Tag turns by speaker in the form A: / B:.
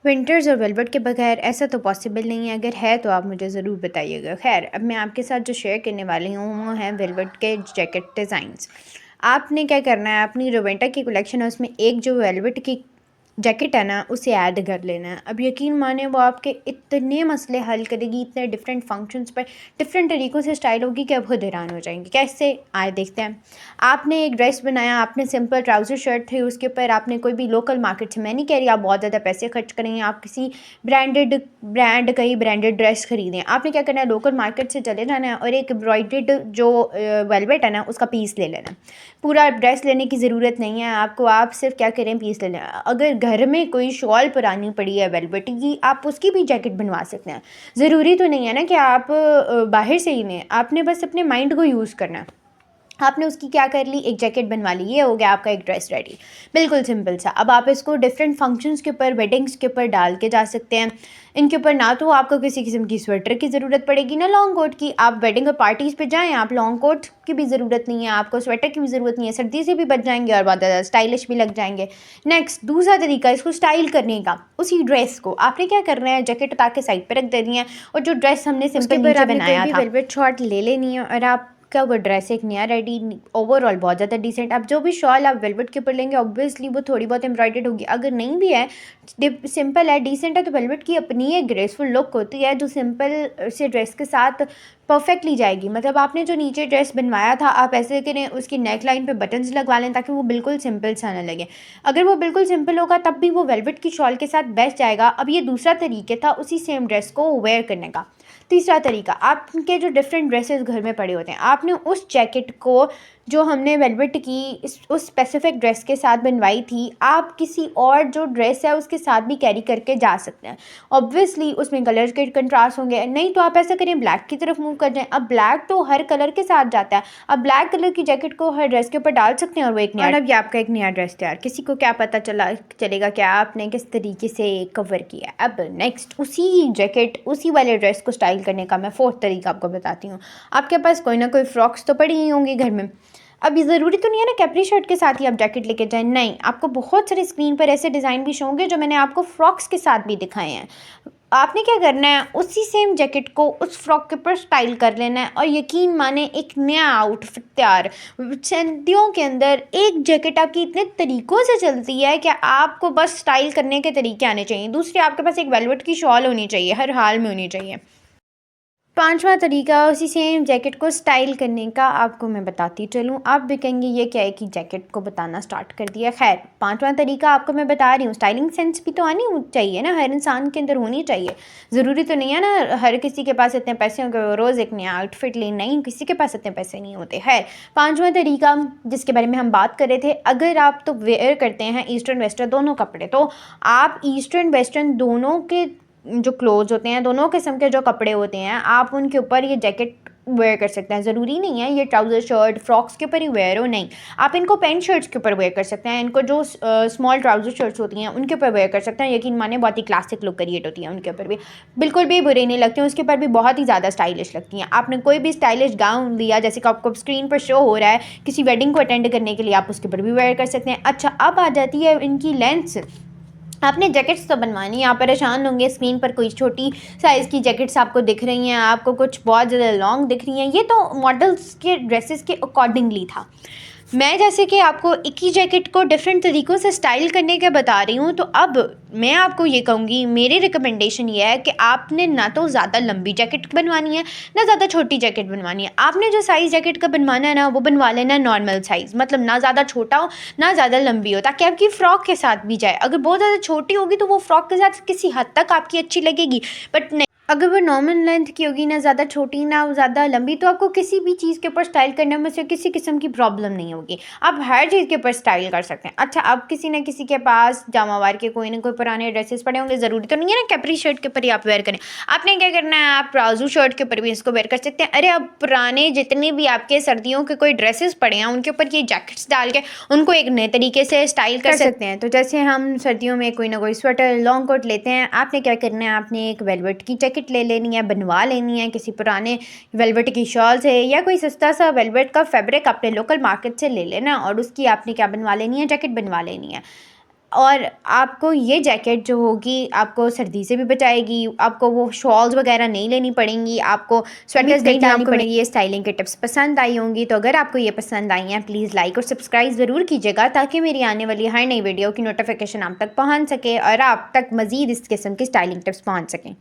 A: Winters और velvet के बगैर ऐसा तो पॉसिबल नहीं है, अगर है तो आप मुझे ज़रूर बताइएगा। खैर, अब मैं आपके साथ जो शेयर करने वाली हूँ वो हैं वेलवेट के जैकेट डिज़ाइंस। आपने क्या करना है, अपनी जो विंटर की कलेक्शन है उसमें एक जो वेलवेट की जैकेट है ना उसे ऐड कर लेना है। अब यकीन माने वो आपके इतने मसले हल करेगी, इतने डिफरेंट फंक्शंस पर डिफरेंट तरीक़ों से स्टाइल होगी कि आप खुद हैरान हो जाएंगे। कैसे आए देखते हैं। आपने एक ड्रेस बनाया, आपने सिंपल ट्राउज़र शर्ट थे, उसके ऊपर आपने कोई भी लोकल मार्केट से, मैं नहीं कह रही आप बहुत ज़्यादा पैसे खर्च करेंगे, आप किसी ब्रांड का ही ब्रांडेड ड्रेस खरीदें। आपने क्या करना है, लोकल मार्केट से चले जाना है और एक एम्ब्रॉयडर्ड जो वेलवेट है ना उसका पीस ले लेना है। पूरा ड्रेस लेने की ज़रूरत नहीं है आपको, आप सिर्फ क्या करें, पीस ले लें। अगर घर में कोई शॉल पुरानी पड़ी है वेलवेट की, आप उसकी भी जैकेट बनवा सकते हैं। ज़रूरी तो नहीं है ना कि आप बाहर से ही लें, आपने बस अपने माइंड को यूज़ करना है। आपने उसकी क्या कर ली, एक जैकेट बनवा ली, ये हो गया आपका एक ड्रेस रेडी। बिल्कुल सिंपल सा। अब आप इसको डिफरेंट फंक्शंस के ऊपर, वेडिंग्स के ऊपर डाल के जा सकते हैं। इनके ऊपर ना तो आपको किसी किस्म की स्वेटर की ज़रूरत पड़ेगी ना लॉन्ग कोट की। आप वेडिंग और पार्टीज़ पे जाएं, आप लॉन्ग कोट की भी ज़रूरत नहीं है, आपको स्वेटर की भी ज़रूरत नहीं है, सर्दी से भी बच जाएंगे और बहुत ज़्यादा स्टाइलिश भी लग जाएंगे। नेक्स्ट, दूसरा तरीका इसको स्टाइल करने का, उसी ड्रेस को आपने क्या करना है, जैकेट उतार के साइड पर रख देनी है और जो ड्रेस हमने सिंपल नीचे बनाया था, वेलवेट शॉर्ट ले लेनी है और आप का वो ड्रेस एक नया रेडी, ओवरऑल बहुत ज़्यादा डिसेंट। अब जो भी शॉल आप वेलवेट के ऊपर लेंगे ऑब्वियसली वो थोड़ी बहुत एम्ब्रॉयडर्ड होगी, अगर नहीं भी है, सिंपल है, डिसेंट है, तो वेलवेट की अपनी एक ग्रेसफुल लुक होती है जो सिंपल से ड्रेस के साथ परफेक्टली जाएगी। मतलब आपने जो नीचे ड्रेस बनवाया था, आप ऐसे करें उसकी नेक लाइन पे बटन्स लगवा लें ताकि वो बिल्कुल सिंपल सा ना लगे। अगर वो बिल्कुल सिंपल होगा तब भी वो वेलवेट की शॉल के साथ बेस्ट जाएगा। अब ये दूसरा तरीके था उसी सेम ड्रेस को वेयर करने का। तीसरा तरीका, आपके जो डिफरेंट ड्रेसेस घर में पड़े होते हैं, आपने उस जैकेट को जो हमने वेलवेट की उस स्पेसिफिक ड्रेस के साथ बनवाई थी, आप किसी और जो ड्रेस है उसके साथ भी कैरी करके जा सकते हैं। ऑब्वियसली उसमें कलर के कंट्रास्ट होंगे, नहीं तो आप ऐसा करें ब्लैक की तरफ मूव कर जाएं। अब ब्लैक तो हर कलर के साथ जाता है, अब ब्लैक कलर की जैकेट को हर ड्रेस के ऊपर डाल सकते हैं और वो एक नया, और अब ये आपका एक नया ड्रेस तैयार। किसी को क्या पता चलेगा कि आपने किस तरीके से कवर किया। अब नेक्स्ट, उसी जैकेट उसी वाले ड्रेस को स्टाइल करने का मैं फोर्थ तरीका आपको बताती हूँ। आपके पास कोई ना कोई फ्रॉक्स तो पड़ी ही होंगी घर में। अब ये ज़रूरी तो नहीं है ना कैप्री शर्ट के साथ ही आप जैकेट लेके जाएं, नहीं, आपको बहुत सारे स्क्रीन पर ऐसे डिज़ाइन भी शो होंगे जो मैंने आपको फ्रॉक्स के साथ भी दिखाए हैं। आपने क्या करना है, उसी सेम जैकेट को उस फ्रॉक के ऊपर स्टाइल कर लेना है और यकीन माने एक नया आउटफिट तैयार। सर्दियों के अंदर एक जैकेट आपकी इतने तरीक़ों से चलती है कि आपको बस स्टाइल करने के तरीके आने चाहिए। दूसरी, आपके पास एक वेलवेट की शॉल होनी चाहिए, हर हाल में होनी चाहिए। पांचवा तरीका उसी सेम जैकेट को स्टाइल करने का आपको मैं बताती चलूँ। आप भी कहेंगे ये क्या है कि जैकेट को बताना स्टार्ट कर दिया। खैर, पांचवा तरीका आपको मैं बता रही हूँ। स्टाइलिंग सेंस भी तो आनी चाहिए ना, हर इंसान के अंदर होनी चाहिए। ज़रूरी तो नहीं है ना हर किसी के पास इतने पैसे होंगे वो रोज़ एक नया आउटफिट ले, नहीं, किसी के पास इतने पैसे नहीं होते। है पांचवा तरीका जिसके बारे में हम बात कर रहे थे, अगर आप तो वेयर करते हैं ईस्टर्न वेस्टर्न दोनों कपड़े, तो आप ईस्टर्न वेस्टर्न दोनों के जो क्लोथ्स होते हैं, दोनों किस्म के जो कपड़े होते हैं, आप उनके ऊपर ये जैकेट वेयर कर सकते हैं। ज़रूरी नहीं है ये ट्राउज़र शर्ट फ्रॉक्स के ऊपर ही वेयर हो, नहीं, आप इनको पैंट शर्ट्स के ऊपर वेयर कर सकते हैं। इनको जो स्मॉल ट्राउज़र शर्ट्स होती हैं उनके ऊपर वेयर कर सकते हैं। यकीन माने बहुत ही क्लासिक लुक क्रिएट होती है उनके ऊपर भी, बिल्कुल भी बुरी नहीं लगती, उसके ऊपर भी बहुत ही ज़्यादा स्टाइलिश लगती हैं। आपने कोई भी स्टाइलिश गाउन लिया जैसे कि आपको स्क्रीन पर शो हो रहा है, किसी वेडिंग को अटेंड करने के लिए आप उसके ऊपर भी वेयर कर सकते हैं। अच्छा, अब आ जाती है इनकी लेंथ। आपने जैकेट्स तो बनवानी है, आप परेशान होंगे, स्क्रीन पर कोई छोटी साइज़ की जैकेट्स आपको दिख रही हैं, आपको कुछ बहुत ज़्यादा लॉन्ग दिख रही हैं। ये तो मॉडल्स के ड्रेसेस के अकॉर्डिंगली था। मैं जैसे कि आपको एक ही जैकेट को डिफरेंट तरीक़ों से स्टाइल करने के बता रही हूँ, तो अब मैं आपको ये कहूँगी, मेरी रिकमेंडेशन ये है कि आपने ना तो ज़्यादा लंबी जैकेट बनवानी है ना ज़्यादा छोटी जैकेट बनवानी है। आपने जो साइज़ जैकेट का बनवाना है ना वो बनवा लेना नॉर्मल साइज़, मतलब ना ज़्यादा छोटा हो ना ज़्यादा लंबी हो, ताकि आपकी फ़्रॉक के साथ भी जाए। अगर बहुत ज़्यादा छोटी होगी तो वो फ़्रॉक के साथ किसी हद तक आपकी अच्छी लगेगी, बट नहीं, अगर वो नॉर्मल लेंथ की होगी, ना ज़्यादा छोटी ना ज़्यादा लंबी, तो आपको किसी भी चीज़ के ऊपर स्टाइल करने में से किसी किस्म की प्रॉब्लम नहीं होगी। आप हर चीज़ के ऊपर स्टाइल कर सकते हैं। अच्छा, अब किसी न किसी के पास जामावार के कोई ना कोई पुराने ड्रेसेस पड़े होंगे, ज़रूरी तो नहीं है ना कैप्री शर्ट के ऊपर ही आप वेयर करें। आपने क्या करना है, आप प्लाजो शर्ट के ऊपर भी इसको वेयर कर सकते हैं। अरे, अब पुराने जितने भी आपके सर्दियों के कोई ड्रेसेस पड़े हैं उनके ऊपर ये जैकेट्स डाल के उनको एक नए तरीके से स्टाइल कर सकते हैं। तो जैसे हम सर्दियों में कोई ना कोई स्वेटर लॉन्ग कोट लेते हैं, आपने क्या करना है, आपने एक वेलवेट की जैकेट ले लेनी है, बनवा लेनी है किसी पुराने वेलवेट की शॉल से, या कोई सस्ता सा वेलवेट का फैब्रिक अपने लोकल मार्केट से ले लेना और उसकी आपने क्या बनवा लेनी है, जैकेट बनवा लेनी है। और आपको ये जैकेट जो होगी आपको सर्दी से भी बचाएगी, आपको वो शॉल्स वगैरह नहीं लेनी पड़ेंगी, आपको स्वेटर्स नहीं डालनी पड़ेंगी। ये स्टाइलिंग के टिप्स पसंद आई होंगी, तो अगर आपको ये पसंद आई हैं प्लीज़ लाइक और सब्सक्राइब ज़रूर कीजिएगा ताकि मेरी आने वाली हर नई वीडियो की नोटिफिकेशन आप तक पहुँच सके और आप तक मज़ीद इस किस्म की स्टाइलिंग टिप्स पहुँच सकें।